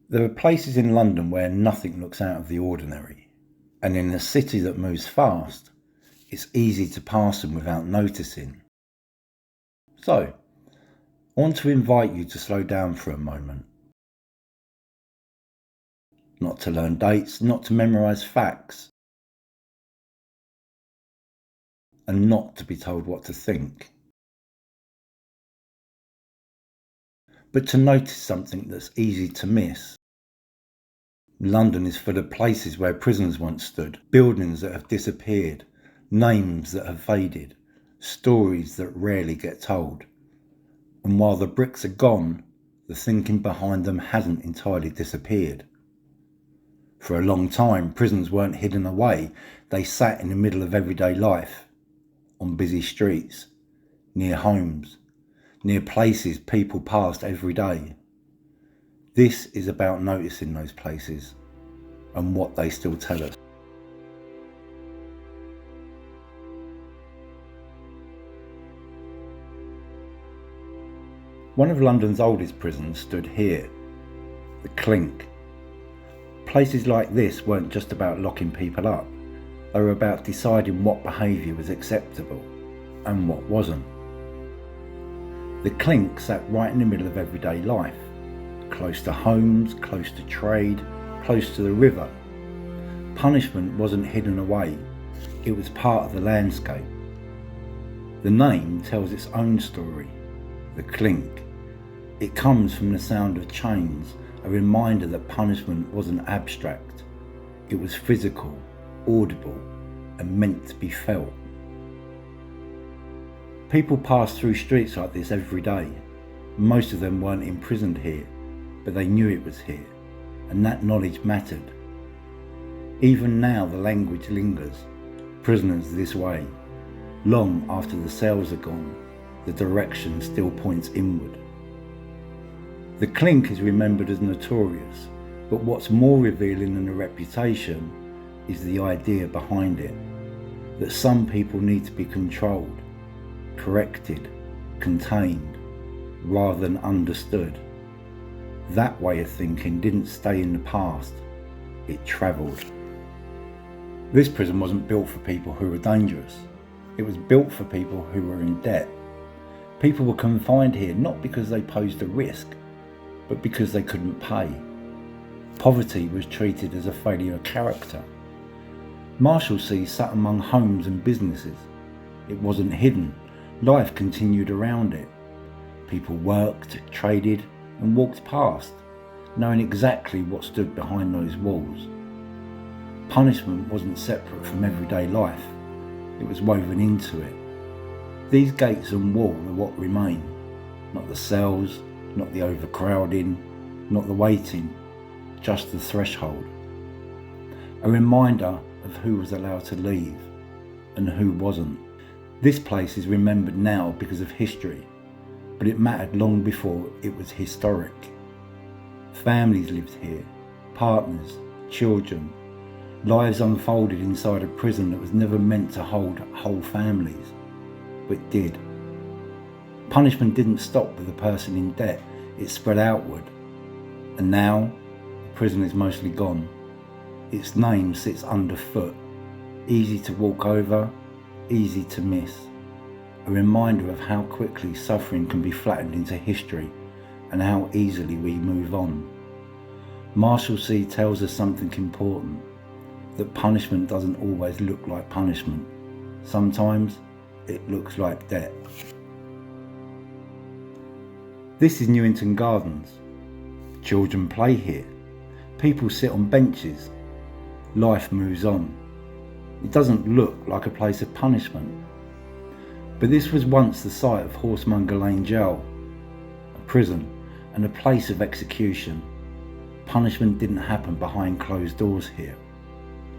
There are places in London where nothing looks out of the ordinary, and in a city that moves fast, it's easy to pass them without noticing. So, I want to invite you to slow down for a moment. Not to learn dates, not to memorise facts, and not to be told what to think, but to notice something that's easy to miss. London is full of places where prisons once stood, buildings that have disappeared, names that have faded, stories that rarely get told. And while the bricks are gone, the thinking behind them hasn't entirely disappeared. For a long time, prisons weren't hidden away. They sat in the middle of everyday life, on busy streets, near homes, near places people passed every day. This is about noticing those places and what they still tell us. One of London's oldest prisons stood here, the Clink. Places like this weren't just about locking people up. They were about deciding what behaviour was acceptable and what wasn't. The Clink sat right in the middle of everyday life, close to homes, close to trade, close to the river. Punishment wasn't hidden away, it was part of the landscape. The name tells its own story, the Clink. It comes from the sound of chains, a reminder that punishment wasn't abstract. It was physical, audible, and meant to be felt. People pass through streets like this every day. Most of them weren't imprisoned here, but they knew it was here, and that knowledge mattered. Even now the language lingers, prisoners this way. Long after the cells are gone, the direction still points inward. The Clink is remembered as notorious, but what's more revealing than the reputation is the idea behind it, that some people need to be controlled, corrected, contained, rather than understood. That way of thinking didn't stay in the past, it travelled. This prison wasn't built for people who were dangerous. It was built for people who were in debt. People were confined here not because they posed a risk, but because they couldn't pay. Poverty was treated as a failure of character. Marshalsea sat among homes and businesses. It wasn't hidden. Life continued around it. People worked, traded, and walked past, knowing exactly what stood behind those walls. Punishment wasn't separate from everyday life. It was woven into it. These gates and wall are what remain, not the cells, not the overcrowding, not the waiting, just the threshold. A reminder of who was allowed to leave and who wasn't. This place is remembered now because of history, but it mattered long before it was historic. Families lived here, partners, children. Lives unfolded inside a prison that was never meant to hold whole families, but did. Punishment didn't stop with the person in debt, it spread outward. And now, the prison is mostly gone. Its name sits underfoot, easy to walk over, easy to miss. A reminder of how quickly suffering can be flattened into history and how easily we move on. Marshalsea tells us something important, that punishment doesn't always look like punishment. Sometimes it looks like debt. This is Newington Gardens. Children play here. People sit on benches. Life moves on. It doesn't look like a place of punishment. But this was once the site of Horsemonger Lane Jail, a prison and a place of execution. Punishment didn't happen behind closed doors here.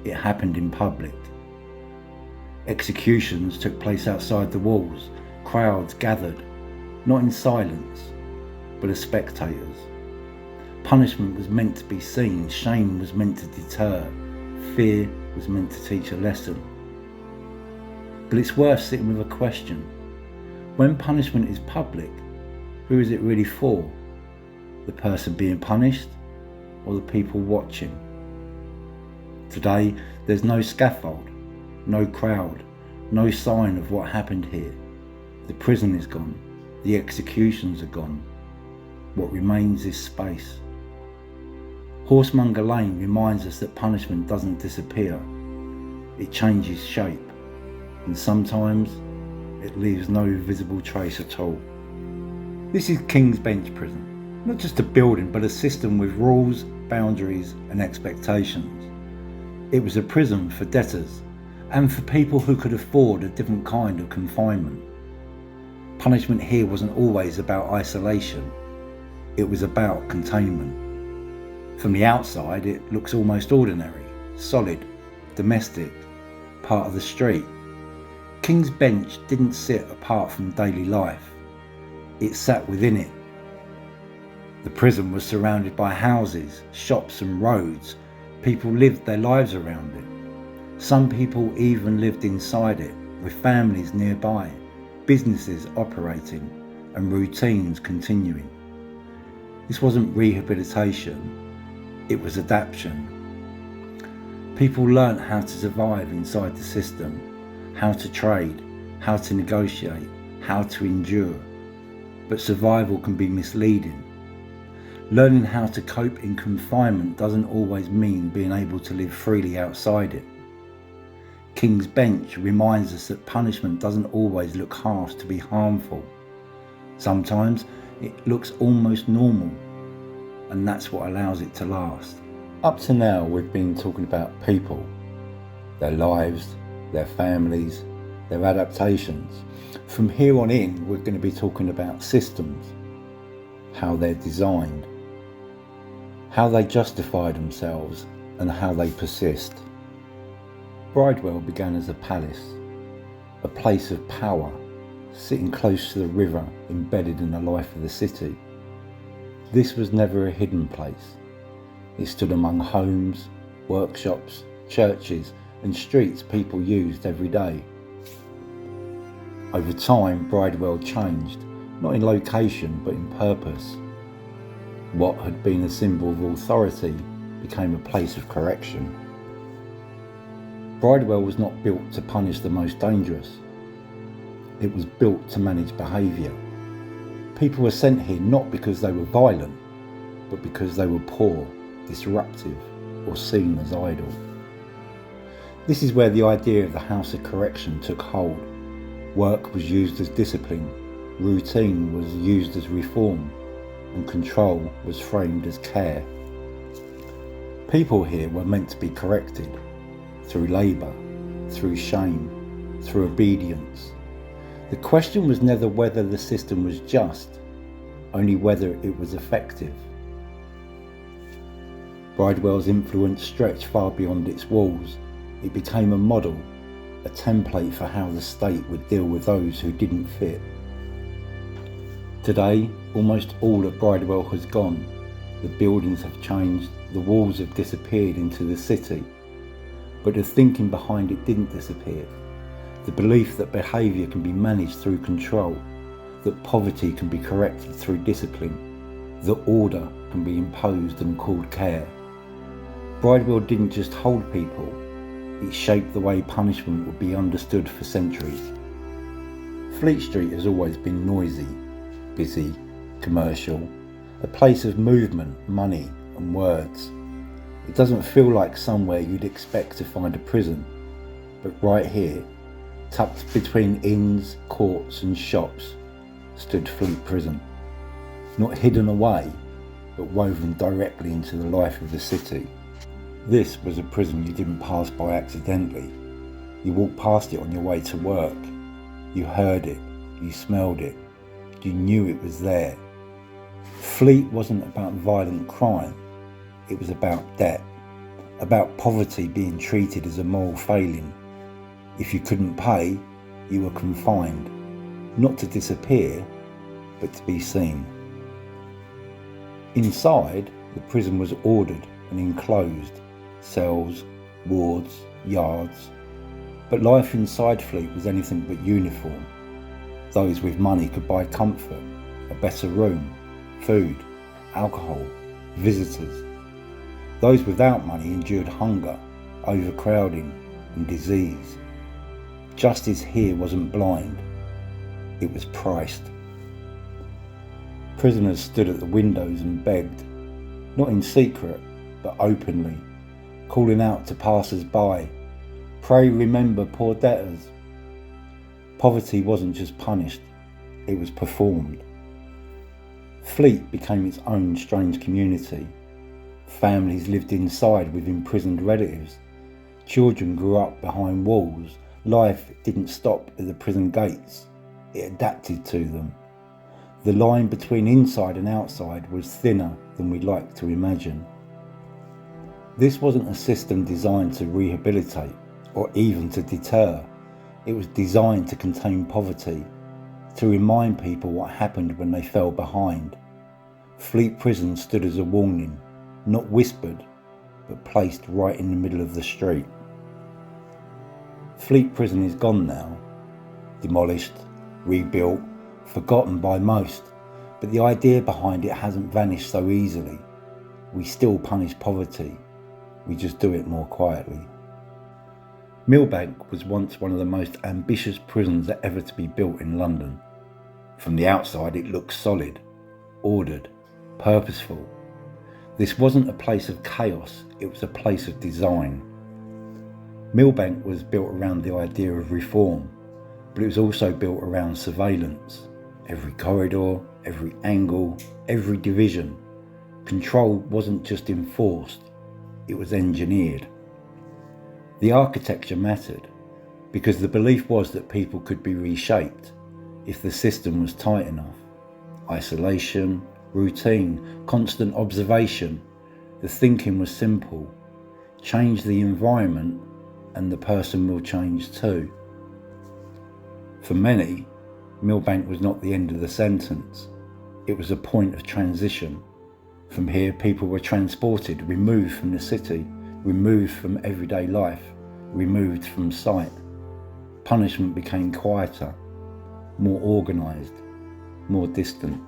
It happened in public. Executions took place outside the walls. Crowds gathered, not in silence, but as spectators. Punishment was meant to be seen, shame was meant to deter, fear was meant to teach a lesson. But it's worth sitting with a question. When punishment is public, who is it really for? The person being punished or the people watching. Today, there's no scaffold, no crowd, no sign of what happened here. The prison is gone, the executions are gone. What remains is space. Horsemonger Lane reminds us that punishment doesn't disappear. It changes shape, and sometimes it leaves no visible trace at all. This is King's Bench Prison, not just a building, but a system with rules, boundaries, and expectations. It was a prison for debtors, and for people who could afford a different kind of confinement. Punishment here wasn't always about isolation, it was about containment. From the outside, it looks almost ordinary, solid, domestic, part of the street. King's Bench didn't sit apart from daily life, it sat within it. The prison was surrounded by houses, shops and roads. People lived their lives around it. Some people even lived inside it, with families nearby, businesses operating and routines continuing. This wasn't rehabilitation, it was adaptation. People learnt how to survive inside the system, how to trade, how to negotiate, how to endure. But survival can be misleading. Learning how to cope in confinement doesn't always mean being able to live freely outside it. King's Bench reminds us that punishment doesn't always look harsh to be harmful. Sometimes it looks almost normal, and that's what allows it to last. Up to now, we've been talking about people, their lives, their families, their adaptations. From here on in, we're going to be talking about systems, how they're designed, how they justify themselves, and how they persist. Bridewell began as a palace, a place of power, sitting close to the river, embedded in the life of the city. This was never a hidden place. It stood among homes, workshops, churches, and streets people used every day. Over time, Bridewell changed, not in location but in purpose. What had been a symbol of authority became a place of correction. Bridewell was not built to punish the most dangerous. It was built to manage behaviour. People were sent here not because they were violent, but because they were poor, disruptive, or seen as idle. This is where the idea of the House of Correction took hold. Work was used as discipline, routine was used as reform, and control was framed as care. People here were meant to be corrected, through labour, through shame, through obedience. The question was never whether the system was just, only whether it was effective. Bridewell's influence stretched far beyond its walls. It became a model, a template for how the state would deal with those who didn't fit. Today, almost all of Bridewell has gone. The buildings have changed, the walls have disappeared into the city. But the thinking behind it didn't disappear. The belief that behaviour can be managed through control, that poverty can be corrected through discipline, that order can be imposed and called care. Bridewell didn't just hold people, it shaped the way punishment would be understood for centuries. Fleet Street has always been noisy, busy, commercial, a place of movement, money and words. It doesn't feel like somewhere you'd expect to find a prison, but right here, tucked between inns, courts and shops, stood Fleet Prison. Not hidden away, but woven directly into the life of the city. This was a prison you didn't pass by accidentally. You walked past it on your way to work. You heard it, you smelled it, you knew it was there. Fleet wasn't about violent crime, it was about debt, about poverty being treated as a moral failing. If you couldn't pay, you were confined, not to disappear, but to be seen. Inside, the prison was ordered and enclosed, cells, wards, yards. But life inside Fleet was anything but uniform. Those with money could buy comfort, a better room, food, alcohol, visitors. Those without money endured hunger, overcrowding and disease. Justice here wasn't blind, it was priced. Prisoners stood at the windows and begged, not in secret, but openly, calling out to passers-by, "Pray remember poor debtors." Poverty wasn't just punished, it was performed. Fleet became its own strange community. Families lived inside with imprisoned relatives. Children grew up behind walls. Life didn't stop at the prison gates, it adapted to them. The line between inside and outside was thinner than we'd like to imagine. This wasn't a system designed to rehabilitate or even to deter. It was designed to contain poverty, to remind people what happened when they fell behind. Fleet Prison stood as a warning, not whispered, but placed right in the middle of the street. Fleet Prison is gone now, demolished, rebuilt, forgotten by most, but the idea behind it hasn't vanished so easily. We still punish poverty, we just do it more quietly. Millbank was once one of the most ambitious prisons ever to be built in London. From the outside it looked solid, ordered, purposeful. This wasn't a place of chaos, it was a place of design. Millbank was built around the idea of reform, but it was also built around surveillance. Every corridor, every angle, every division. Control wasn't just enforced, it was engineered. The architecture mattered, because the belief was that people could be reshaped if the system was tight enough. Isolation, routine, constant observation. The thinking was simple. Change the environment and the person will change too. For many, Millbank was not the end of the sentence. It was a point of transition. From here, people were transported, removed from the city, removed from everyday life, removed from sight. Punishment became quieter, more organised, more distant.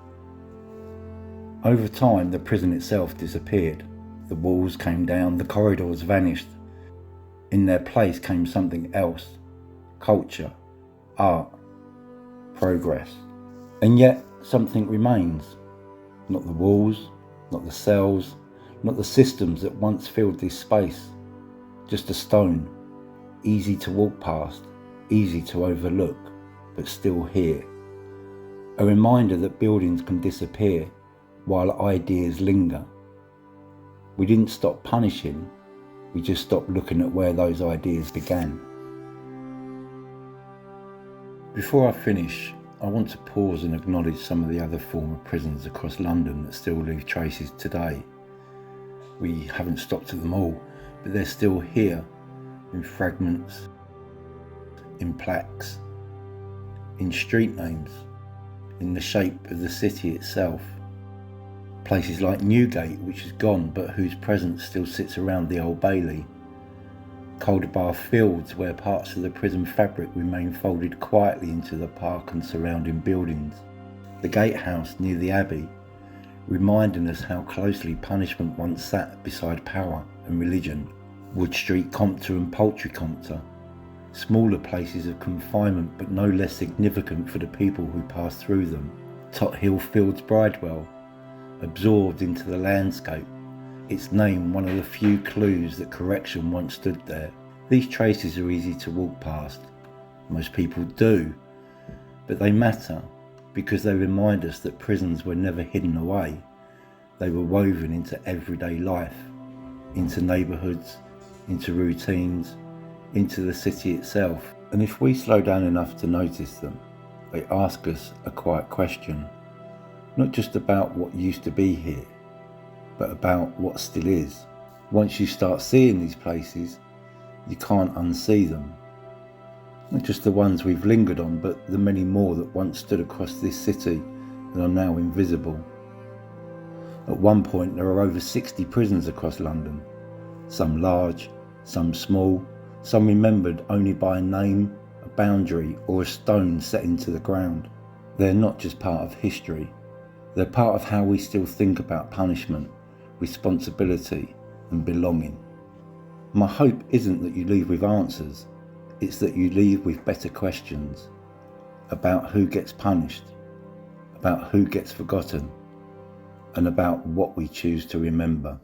Over time, the prison itself disappeared. The walls came down, the corridors vanished. In their place came something else: culture, art, progress. And yet something remains. Not the walls, not the cells, not the systems that once filled this space. Just a stone, easy to walk past, easy to overlook, but still here. A reminder that buildings can disappear while ideas linger. We didn't stop punishing, we just stopped looking at where those ideas began. Before I finish, I want to pause and acknowledge some of the other former prisons across London that still leave traces today. We haven't stopped at them all, but they're still here, in fragments, in plaques, in street names, in the shape of the city itself. Places like Newgate, which is gone but whose presence still sits around the Old Bailey. Calderbar Fields, where parts of the prison fabric remain folded quietly into the park and surrounding buildings. The gatehouse near the Abbey, reminding us how closely punishment once sat beside power and religion. Wood Street Compter and Poultry Compter, smaller places of confinement but no less significant for the people who passed through them. Tothill Fields Bridewell, absorbed into the landscape, its name one of the few clues that correction once stood there. These traces are easy to walk past. Most people do, but they matter because they remind us that prisons were never hidden away. They were woven into everyday life, into neighbourhoods, into routines, into the city itself. And if we slow down enough to notice them, they ask us a quiet question. Not just about what used to be here, but about what still is. Once you start seeing these places, you can't unsee them. Not just the ones we've lingered on, but the many more that once stood across this city and are now invisible. At one point there were over 60 prisons across London, some large, some small, some remembered only by a name, a boundary or a stone set into the ground. They're not just part of history, they're part of how we still think about punishment, responsibility and belonging. My hope isn't that you leave with answers, it's that you leave with better questions about who gets punished, about who gets forgotten, and about what we choose to remember.